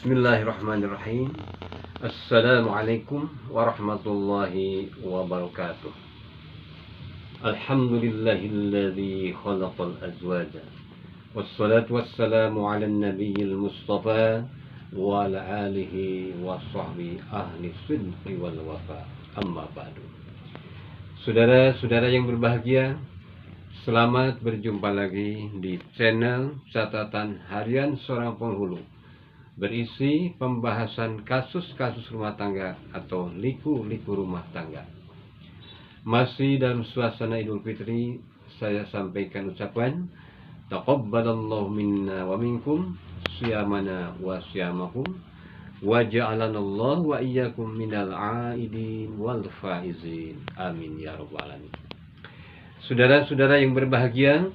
Bismillahirrahmanirrahim. Assalamualaikum warahmatullahi wabarakatuh. Alhamdulillahilladzi khalaqal azwaja. Wassalatu wassalamu ala nabiyil mustafa wa ala alihi wa sahbihi ahli sidqi wal wafa. Amma ba'du. Saudara-saudara yang berbahagia, selamat berjumpa lagi di channel Catatan Harian Seorang Penghulu, berisi pembahasan kasus-kasus rumah tangga atau liku-liku rumah tangga. Masih dalam suasana Idul Fitri, saya sampaikan ucapan taqabbalallahu minna wa minkum siyamana wa siyamakum wa ja'alanallahu wa iyyakum minal aidin wal faizin. Amin ya rabbal alamin. Saudara-saudara yang berbahagia,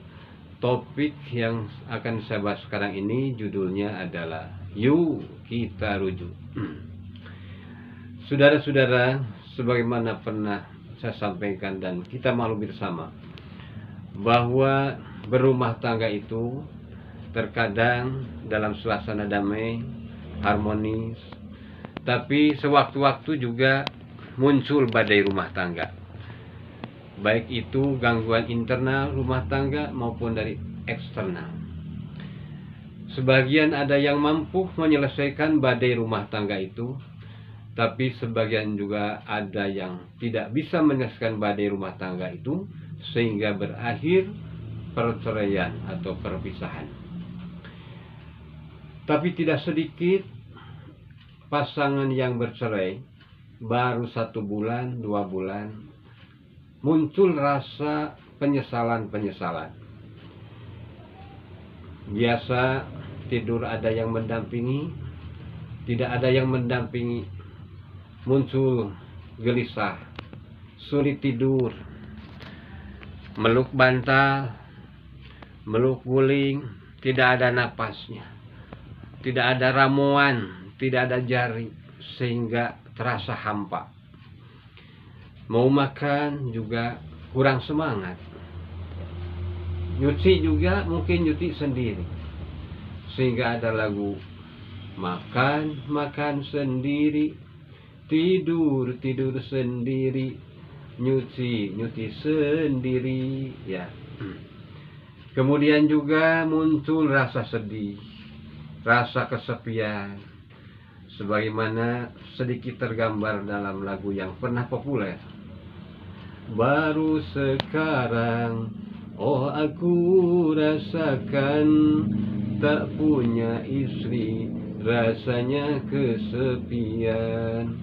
topik yang akan saya bahas sekarang ini judulnya adalah Yuk Kita Rujuk. Saudara-saudara, sebagaimana pernah saya sampaikan dan kita maklumi bersama, bahwa berumah tangga itu terkadang dalam suasana damai, harmonis, tapi sewaktu-waktu juga muncul badai rumah tangga, baik itu gangguan internal rumah tangga maupun dari eksternal. Sebagian ada yang mampu menyelesaikan badai rumah tangga itu, tapi sebagian juga ada yang tidak bisa menyelesaikan badai rumah tangga itu, sehingga berakhir perceraian atau perpisahan. Tapi tidak sedikit pasangan yang bercerai baru 1 bulan, 2 bulan muncul rasa penyesalan-penyesalan. Biasa tidur ada yang mendampingi, tidak ada yang mendampingi, muncul gelisah, sulit tidur, meluk bantal, meluk guling, tidak ada napasnya, tidak ada ramuan, tidak ada jari, sehingga terasa hampa. Mau makan juga kurang semangat. Nyuci juga mungkin nyuci sendiri, sehingga ada lagu makan sendiri, tidur sendiri, nyuci sendiri, ya. Kemudian juga muncul rasa sedih, rasa kesepian, sebagaimana sedikit tergambar dalam lagu yang pernah populer. Baru sekarang, oh aku rasakan, tak punya istri, rasanya kesepian,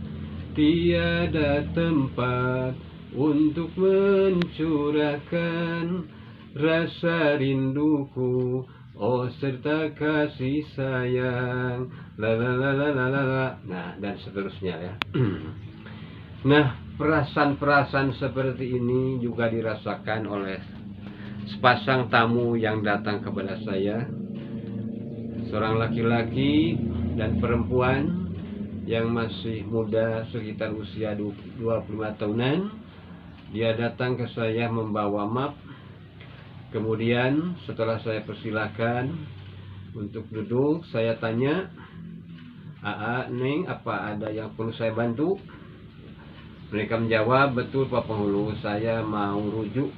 tiada tempat untuk mencurahkan rasa rinduku, oh serta kasih sayang, la la la la la la. Nah, dan seterusnya ya. Nah, perasaan-perasaan seperti ini juga dirasakan oleh sepasang tamu yang datang kepada saya, seorang laki-laki dan perempuan yang masih muda, sekitar usia 25 tahunan. Dia datang ke saya membawa map. Kemudian setelah saya persilahkan untuk duduk, saya tanya, "Aa, Neng, apa ada yang perlu saya bantu?" Mereka menjawab, "Betul Pak Penghulu, saya mau rujuk.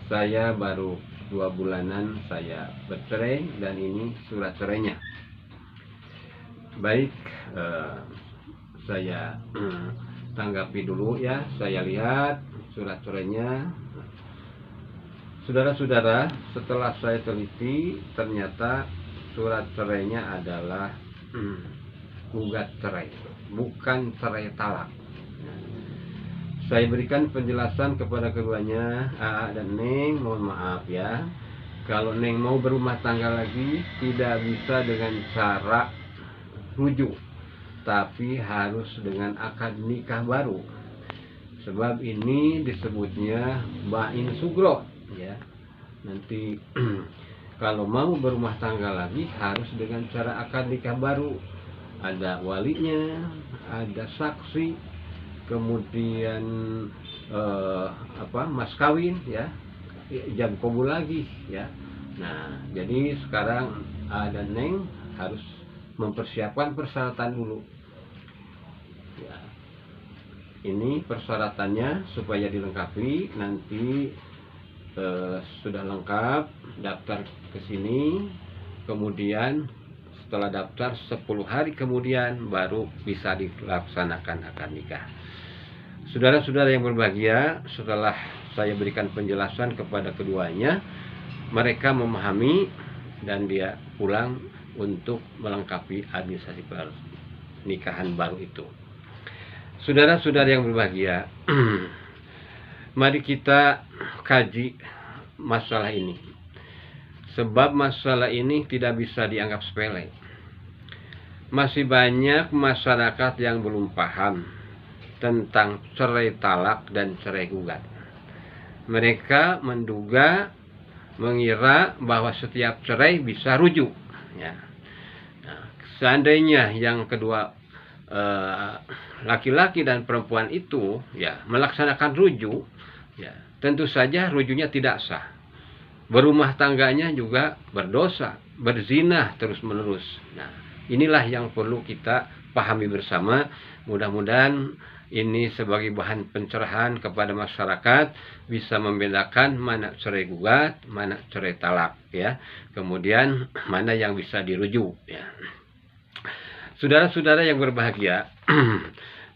Saya baru 2 bulanan saya bercerai dan ini surat cerainya." Baik, saya tanggapi dulu ya. Saya lihat surat cerainya. Saudara-saudara, setelah saya teliti, ternyata surat cerainya adalah gugat cerai, bukan cerai talak. Saya berikan penjelasan kepada keduanya, Aa dan Neng, mohon maaf ya, kalau Neng mau berumah tangga lagi tidak bisa dengan cara rujuk, tapi harus dengan akad nikah baru. Sebab ini disebutnya bain sugro ya. Nanti kalau mau berumah tangga lagi harus dengan cara akad nikah baru. Ada walinya, ada saksi, kemudian mas kawin ya, jam kabul lagi ya. Nah, jadi sekarang A dan Neng harus mempersiapkan persyaratan dulu. Ya. Ini persyaratannya supaya dilengkapi. Nanti sudah lengkap, daftar ke sini, kemudian setelah daftar 10 hari kemudian baru bisa dilaksanakan akad nikah. Saudara-saudara yang berbahagia, setelah saya berikan penjelasan kepada keduanya, mereka memahami dan dia pulang untuk melengkapi administrasi pernikahan baru itu. Saudara-saudara yang berbahagia, mari kita kaji masalah ini. Sebab masalah ini tidak bisa dianggap sepele. Masih banyak masyarakat yang belum paham tentang cerai talak dan cerai gugat. Mereka mengira bahwa setiap cerai bisa rujuk. Ya. Nah, seandainya yang kedua laki-laki dan perempuan itu ya melaksanakan rujuk, ya tentu saja rujuknya tidak sah. Berumah tangganya juga berdosa, berzina terus-menerus. Nah, inilah yang perlu kita pahami bersama. Mudah-mudahan ini sebagai bahan pencerahan kepada masyarakat, bisa membedakan mana cerai gugat, mana cerai talak, ya. Kemudian mana yang bisa dirujuk, ya. Saudara-saudara yang berbahagia,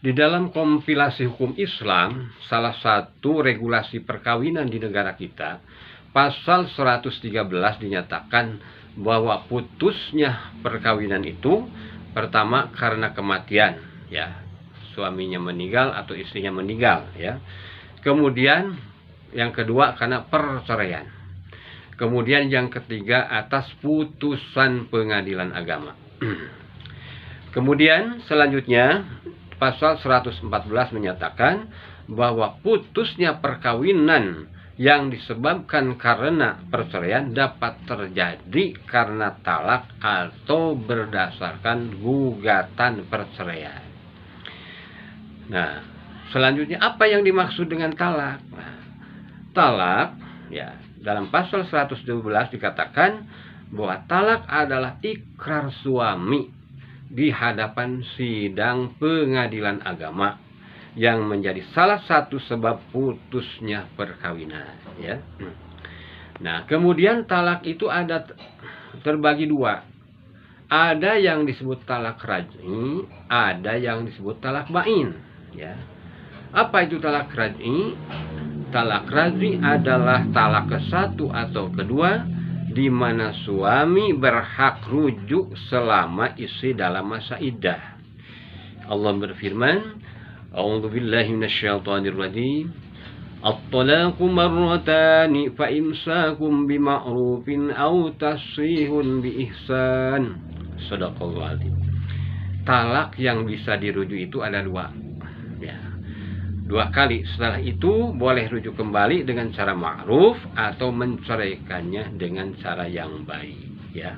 di dalam kompilasi hukum Islam, salah satu regulasi perkawinan di negara kita, pasal 113 dinyatakan bahwa putusnya perkawinan itu pertama karena kematian, ya. Suaminya meninggal atau istrinya meninggal, ya. Kemudian yang kedua karena perceraian. Kemudian yang ketiga atas putusan pengadilan agama. Kemudian selanjutnya pasal 114 menyatakan bahwa putusnya perkawinan yang disebabkan karena perceraian dapat terjadi karena talak atau berdasarkan gugatan perceraian. Nah, selanjutnya apa yang dimaksud dengan talak? Nah, talak, ya, dalam pasal 112 dikatakan bahwa talak adalah ikrar suami di hadapan sidang pengadilan agama yang menjadi salah satu sebab putusnya perkawinan, ya. Nah, kemudian talak itu ada terbagi dua. Ada yang disebut talak raj'i, ada yang disebut talak bain. Ya. Apa itu talak raj'i? Talak raj'i adalah talak ke-1 atau kedua di mana suami berhak rujuk selama istri dalam masa iddah. Allah berfirman, A'udzu billahi minasyaitonir rajim. At-talaqu marratani fa imsakum bima'rufin aw tasrihun bi ihsan. Shadaqallahu adzim. Talak yang bisa dirujuk itu ada dua. Ya. 2 kali. Setelah itu boleh rujuk kembali dengan cara ma'ruf atau menceraikannya dengan cara yang baik, ya.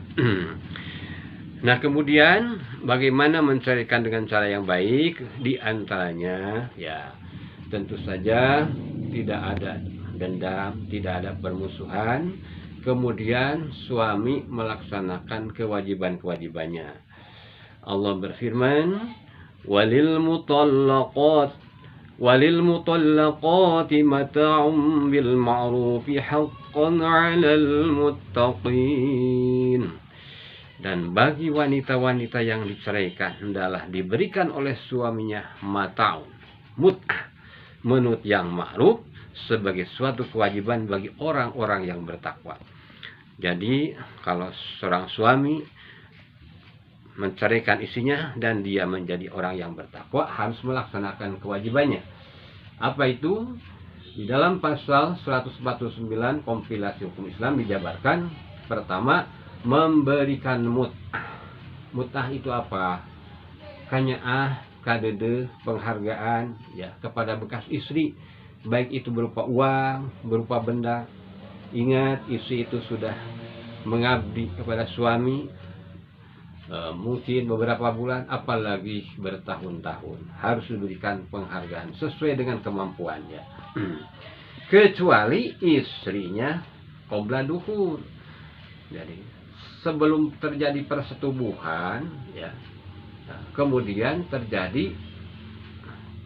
Nah, kemudian bagaimana menceraikan dengan cara yang baik? Di antaranya, ya, tentu saja tidak ada dendam, tidak ada permusuhan. Kemudian suami melaksanakan kewajiban-kewajibannya. Allah berfirman, walil mutallaqati mata'um bil ma'rufi haqqan 'alal muttaqin. Dan bagi wanita-wanita yang diceraikan hendaklah diberikan oleh suaminya mata'un, mut'ah, menurut yang ma'ruf, sebagai suatu kewajiban bagi orang-orang yang bertakwa. Jadi kalau seorang suami menceraikan istrinya dan dia menjadi orang yang bertakwa, harus melaksanakan kewajibannya. Apa itu? Di dalam pasal 149 kompilasi hukum Islam dijabarkan, pertama, memberikan mut'ah. Mut'ah itu apa? Kanya'ah, kadede, penghargaan, ya, kepada bekas istri, baik itu berupa uang, berupa benda. Ingat, istri itu sudah mengabdi kepada suami mungkin beberapa bulan, apalagi bertahun-tahun, harus diberikan penghargaan sesuai dengan kemampuannya. Kecuali istrinya qobla dukhul. Jadi sebelum terjadi persetubuhan, ya, kemudian terjadi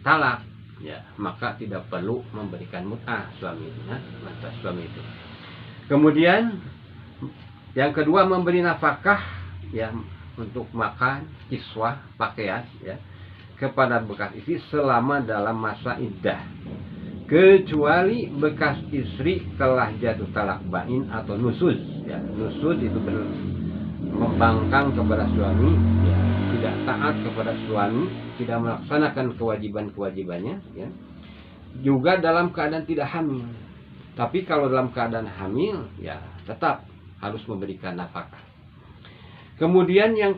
talak, ya, maka tidak perlu memberikan mut'ah suaminya, mata suami itu. Kemudian yang kedua, memberi nafkah, ya, untuk makan, kiswah, pakaian, ya, kepada bekas istri selama dalam masa iddah, kecuali bekas istri telah jatuh talak bain atau nusuz, ya. Nusuz itu membangkang kepada suami, ya, tidak taat kepada suami, tidak melaksanakan kewajiban-kewajibannya, ya. Juga dalam keadaan tidak hamil. Tapi kalau dalam keadaan hamil, ya tetap harus memberikan nafkah. Kemudian yang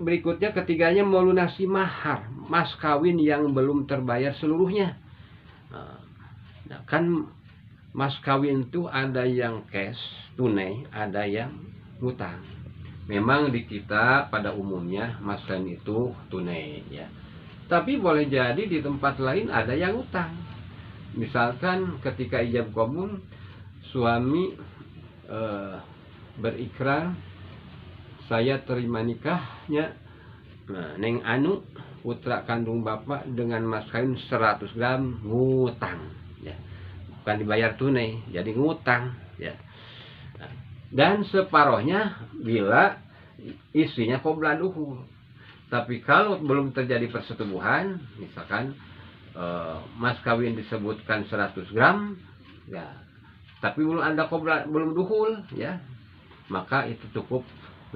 berikutnya, ketiganya melunasi mahar, mas kawin yang belum terbayar seluruhnya. Nah, kan mas kawin itu ada yang cash, tunai, ada yang ngutang. Memang di kita pada umumnya mas kawin itu tunai, ya. Tapi boleh jadi di tempat lain ada yang ngutang. Misalkan ketika ijab qabul, suami berikrar, saya terima nikahnya Neng Anu, putra kandung bapak, dengan mas kawin 100 gram, ngutang, ya. Bukan dibayar tunai, jadi ngutang, ya. Dan separohnya bila istrinya qabla dukhul. Tapi kalau belum terjadi persetubuhan, misalkan mas kawin disebutkan 100 gram, ya, tapi belum ada belum dukhul, ya, maka itu cukup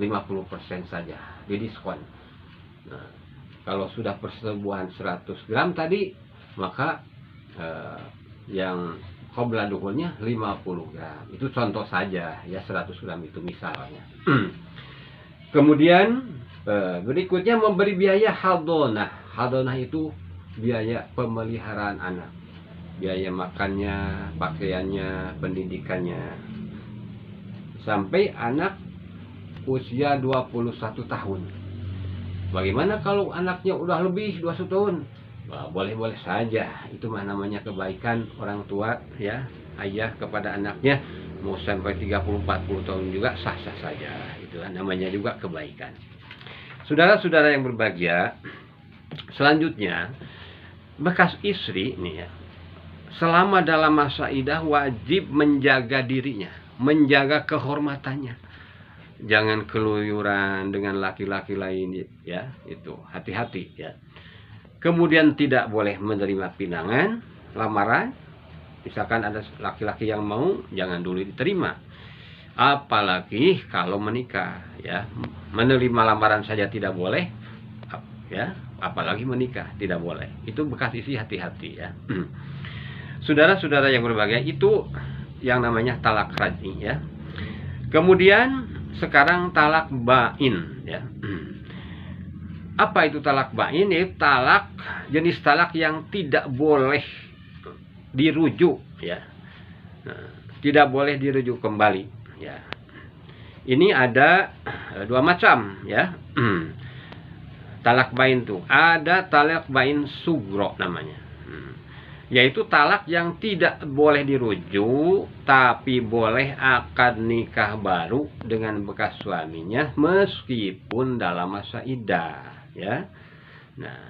50% saja didiskon. Nah, kalau sudah persetubuhan 100 gram tadi, maka yang qabla dukhulnya 50 gram. Itu contoh saja, ya, 100 gram itu misalnya. Kemudian berikutnya memberi biaya hadonah. Hadonah itu biaya pemeliharaan anak, biaya makannya, pakaiannya, pendidikannya, sampai anak usia 21 tahun. Bagaimana kalau anaknya udah lebih 21 tahun? Nah, boleh-boleh saja, itu mah namanya kebaikan orang tua, ya, ayah kepada anaknya. Mau sampai 30-40 tahun juga sah-sah saja, itu namanya juga kebaikan. Saudara-saudara yang berbahagia, selanjutnya bekas istri nih, ya, selama dalam masa iddah wajib menjaga dirinya, menjaga kehormatannya. Jangan keluyuran dengan laki-laki lain, ya, itu hati-hati, ya. Kemudian tidak boleh menerima pinangan, lamaran. Misalkan ada laki-laki yang mau, jangan dulu diterima. Apalagi kalau menikah, ya. Menerima lamaran saja tidak boleh, ya, apalagi menikah tidak boleh. Itu bekas istri, hati-hati, ya. Saudara-saudara yang berbahagia, itu yang namanya talak raj'i, ya. Kemudian sekarang talak bain, ya. Apa itu talak bain? Itu talak, jenis talak yang tidak boleh dirujuk, ya. Nah, tidak boleh dirujuk kembali, ya. Ini ada dua macam, ya. Talak bain tuh ada talak bain sugro namanya, yaitu talak yang tidak boleh dirujuk, tapi boleh akad nikah baru dengan bekas suaminya meskipun dalam masa iddah, ya. Nah,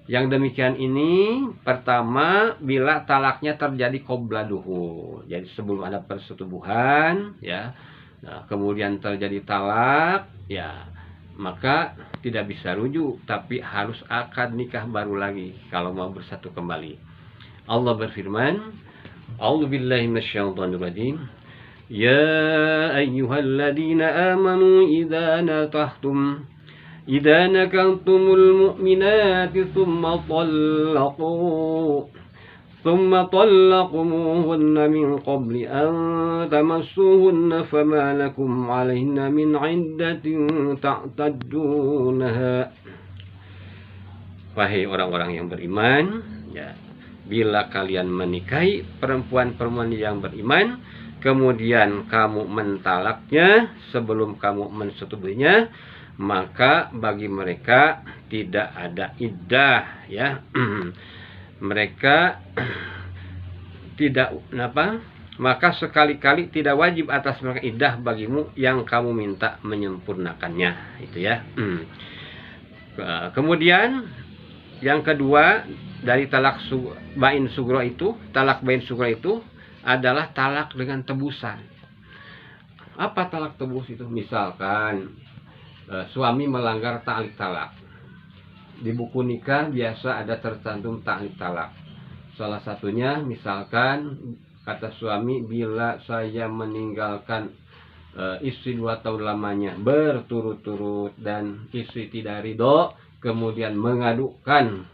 yang demikian ini pertama bila talaknya terjadi qabla dukhul, jadi sebelum ada persetubuhan, ya. Nah, kemudian terjadi talak, ya, maka tidak bisa rujuk, tapi harus akad nikah baru lagi kalau mau bersatu kembali. Allah berfirman, A'udzubillahi minasyaitonir rajim. Ya ayyuhalladzina amanu idza nakantumul mu'minati ثم طلقتموهن من قبل أن تمسوهن فما لكم عليهن من عدة تعتدونها. Wahai orang-orang yang beriman, ya, bila kalian menikahi perempuan-perempuan yang beriman, kemudian kamu mentalaknya sebelum kamu mensetubuhinya, maka bagi mereka tidak ada iddah, ya. Mereka tidak maka sekali-kali tidak wajib atas mereka iddah bagimu yang kamu minta menyempurnakannya, itu ya. Kemudian yang kedua dari talak bain sugro itu, talak bain sugro itu adalah talak dengan tebusan. Apa talak tebus itu? Misalkan suami melanggar ta'liq talak. Di buku nikah biasa ada tercantum ta'liq talak. Salah satunya misalkan kata suami, bila saya meninggalkan istri 2 tahun lamanya berturut-turut dan istri tidak ridho, kemudian mengadukan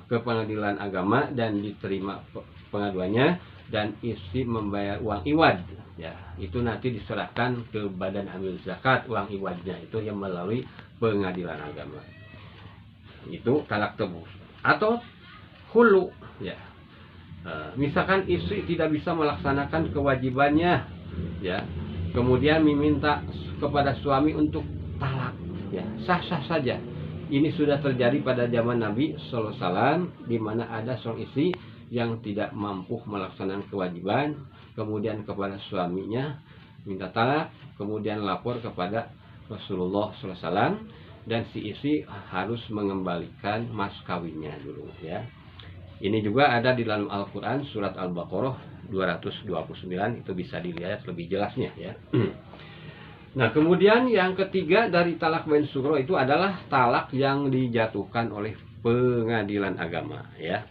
ke pengadilan agama dan diterima pengaduannya dan istri membayar uang iwad, ya itu nanti diserahkan ke badan amil zakat uang iwadnya itu yang melalui pengadilan agama. Itu talak tebus. Atau hulu, ya misalkan istri tidak bisa melaksanakan kewajibannya, ya kemudian meminta kepada suami untuk talak, ya sah-sah saja. Ini sudah terjadi pada zaman Nabi Sallallahu Alaihi Wasallam, di mana ada seorang istri yang tidak mampu melaksanakan kewajiban, kemudian kepada suaminya minta talak, kemudian lapor kepada Rasulullah Sallallahu Alaihi Wasallam, dan si istri harus mengembalikan mas kawinnya dulu, ya. Ini juga ada di dalam Al-Quran surat Al-Baqarah 229, itu bisa dilihat lebih jelasnya, ya. Nah, kemudian yang ketiga dari talak bain sugro itu adalah talak yang dijatuhkan oleh pengadilan agama, ya.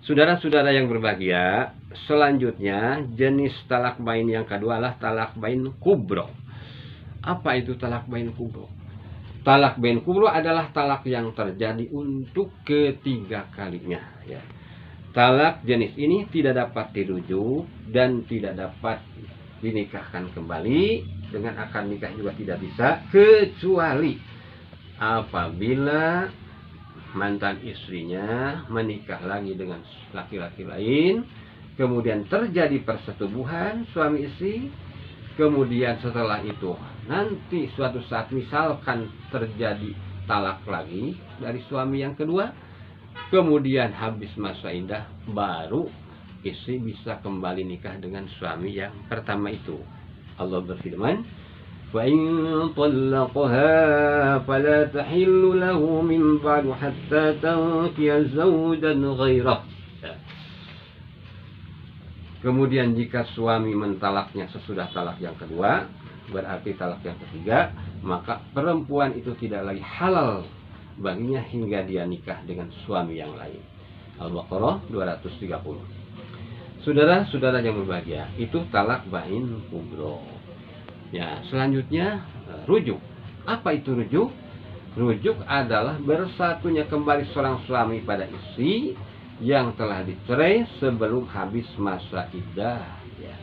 Saudara-saudara yang berbahagia, selanjutnya jenis talak bain yang kedua adalah talak bain kubro. Apa itu talak bain kubro? Talak bain kubro adalah talak yang terjadi untuk ketiga kalinya, ya. Talak jenis ini tidak dapat dirujuk dan tidak dapat dinikahkan kembali, dengan akad nikah juga tidak bisa, kecuali apabila mantan istrinya menikah lagi dengan laki-laki lain, kemudian terjadi persetubuhan suami istri, kemudian setelah itu nanti suatu saat misalkan terjadi talak lagi dari suami yang kedua, kemudian habis masa iddah, baru istri bisa kembali nikah dengan suami yang pertama itu. Allah berfirman, "Wa in talaqaha fala tahillu lahu min ba'du hatta tankiya zawjan ghairah." Kemudian jika suami mentalaknya sesudah talak yang kedua, berarti talak yang ketiga, maka perempuan itu tidak lagi halal baginya hingga dia nikah dengan suami yang lain. Al-Baqarah 230. Saudara-saudara yang berbahagia, itu talak bain kubro. Ya, selanjutnya rujuk. Apa itu rujuk? Rujuk adalah bersatunya kembali seorang suami pada istri yang telah dicerai sebelum habis masa iddah, ya,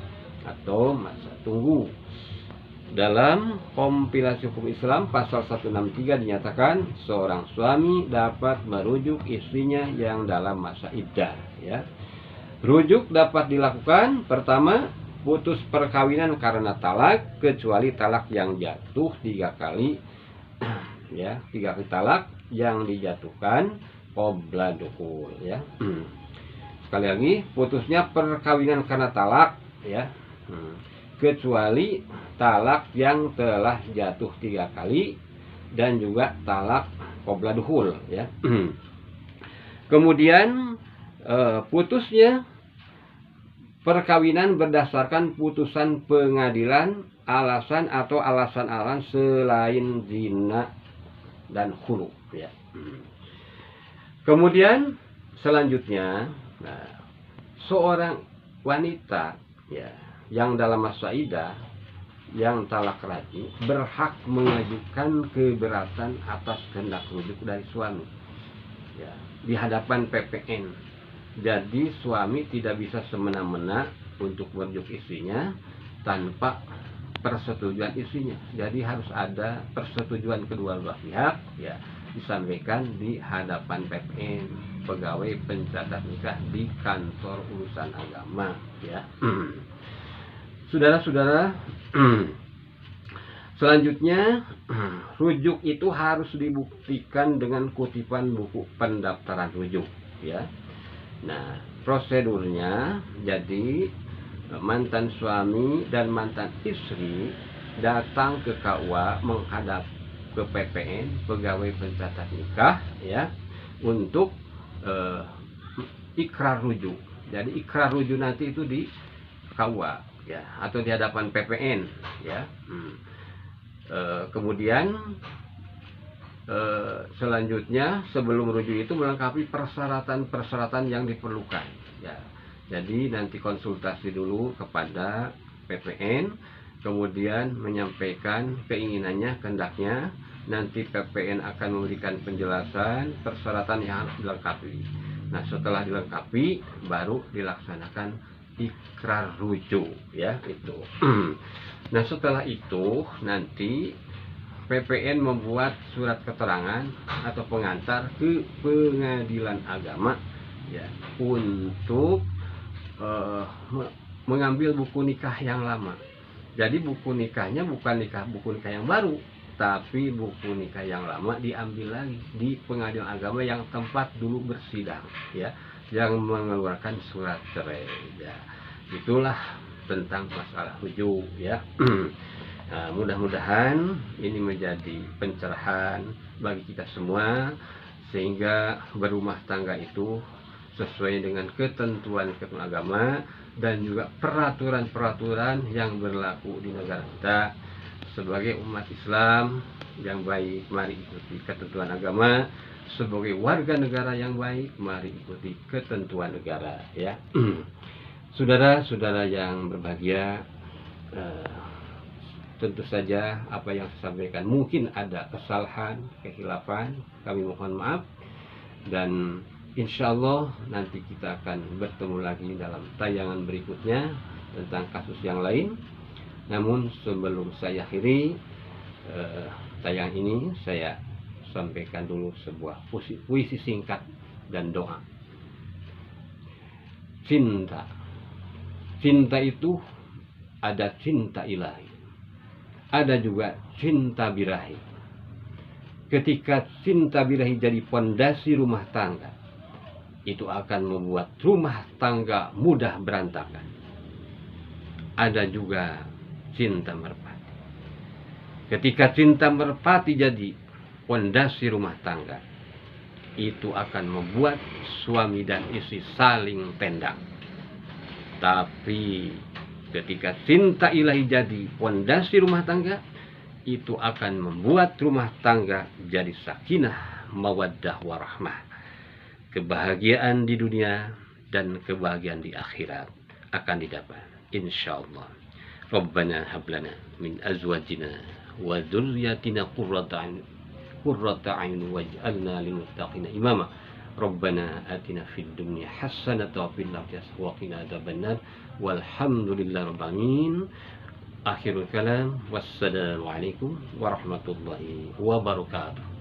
atau masa tunggu. Dalam kompilasi hukum Islam pasal 163 dinyatakan seorang suami dapat merujuk istrinya yang dalam masa iddah, ya. Rujuk dapat dilakukan pertama, putus perkawinan karena talak, kecuali talak yang jatuh 3 kali, ya 3 kali talak yang dijatuhkan qabla dukhul, ya. Sekali lagi, putusnya perkawinan karena talak, ya, kecuali talak yang telah jatuh 3 kali dan juga talak qabla dukhul, ya. Kemudian putusnya perkawinan berdasarkan putusan pengadilan, alasan atau alasan-alasan selain zina dan khulu, ya. Kemudian selanjutnya, seorang wanita, ya, yang dalam masa iddah yang talak raj'i berhak mengajukan keberatan atas kehendak rujuk dari suami, ya, di hadapan PPN. Jadi suami tidak bisa semena-mena untuk merujuk istrinya tanpa persetujuan istrinya. Jadi harus ada persetujuan kedua belah pihak, ya, disampaikan di hadapan PPN, pegawai pencatat nikah di kantor urusan agama, ya. Saudara-saudara, selanjutnya rujuk itu harus dibuktikan dengan kutipan buku pendaftaran rujuk, ya. Nah, prosedurnya, jadi mantan suami dan mantan istri datang ke KUA menghadap ke PPN, pegawai pencatat nikah, ya, untuk ikrar rujuk. Jadi ikrar rujuk nanti itu di KUA, ya, atau di hadapan PPN, ya. Kemudian selanjutnya sebelum rujuk itu melengkapi persyaratan-persyaratan yang diperlukan, ya. Jadi nanti konsultasi dulu kepada PPN, kemudian menyampaikan keinginannya, kehendaknya. Nanti PPN akan memberikan penjelasan persyaratan yang harus dilengkapi. Nah, setelah dilengkapi baru dilaksanakan ikrar rujuk, ya, itu. Nah, setelah itu nanti PPN membuat surat keterangan atau pengantar ke pengadilan agama, ya, untuk mengambil buku nikah yang lama. Jadi buku nikahnya bukan buku nikah yang baru, tapi buku nikah yang lama diambil lagi di pengadilan agama yang tempat dulu bersidang, ya, yang mengeluarkan surat cerai, ya. Itulah tentang masalah rujuk, ya. Nah, mudah-mudahan ini menjadi pencerahan bagi kita semua, sehingga berumah tangga itu sesuai dengan ketentuan agama dan juga peraturan-peraturan yang berlaku di negara kita. Sebagai umat Islam yang baik, mari ikuti ketentuan agama. Sebagai warga negara yang baik, mari ikuti ketentuan negara, ya. Saudara-saudara yang berbahagia, tentu saja apa yang saya sampaikan mungkin ada kesalahan, kehilafan, kami mohon maaf. Dan insya Allah nanti kita akan bertemu lagi dalam tayangan berikutnya tentang kasus yang lain. Namun sebelum saya akhiri tayangan ini, saya sampaikan dulu sebuah puisi singkat dan doa. Cinta. Cinta itu ada cinta ilahi, ada juga cinta birahi. Ketika cinta birahi jadi pondasi rumah tangga, itu akan membuat rumah tangga mudah berantakan. Ada juga cinta merpati. Ketika cinta merpati jadi pondasi rumah tangga, itu akan membuat suami dan istri saling tendang. Tapi ketika cinta ilahi jadi pondasi rumah tangga, itu akan membuat rumah tangga jadi sakinah, mawaddah, warahmah. Kebahagiaan di dunia dan kebahagiaan di akhirat akan didapat, insyaallah. Rabbana hablana min azwajina wa dzurriyyatina qurrata a'yun waj'alna lil muttaqina imama. Rabbana atina fid dunya hasanatan wa fil akhirati wa qina adzabannar. Walhamdulillahirabbil alamin. Akhirul kalam, wassalamu alaikum warahmatullahi wabarakatuh.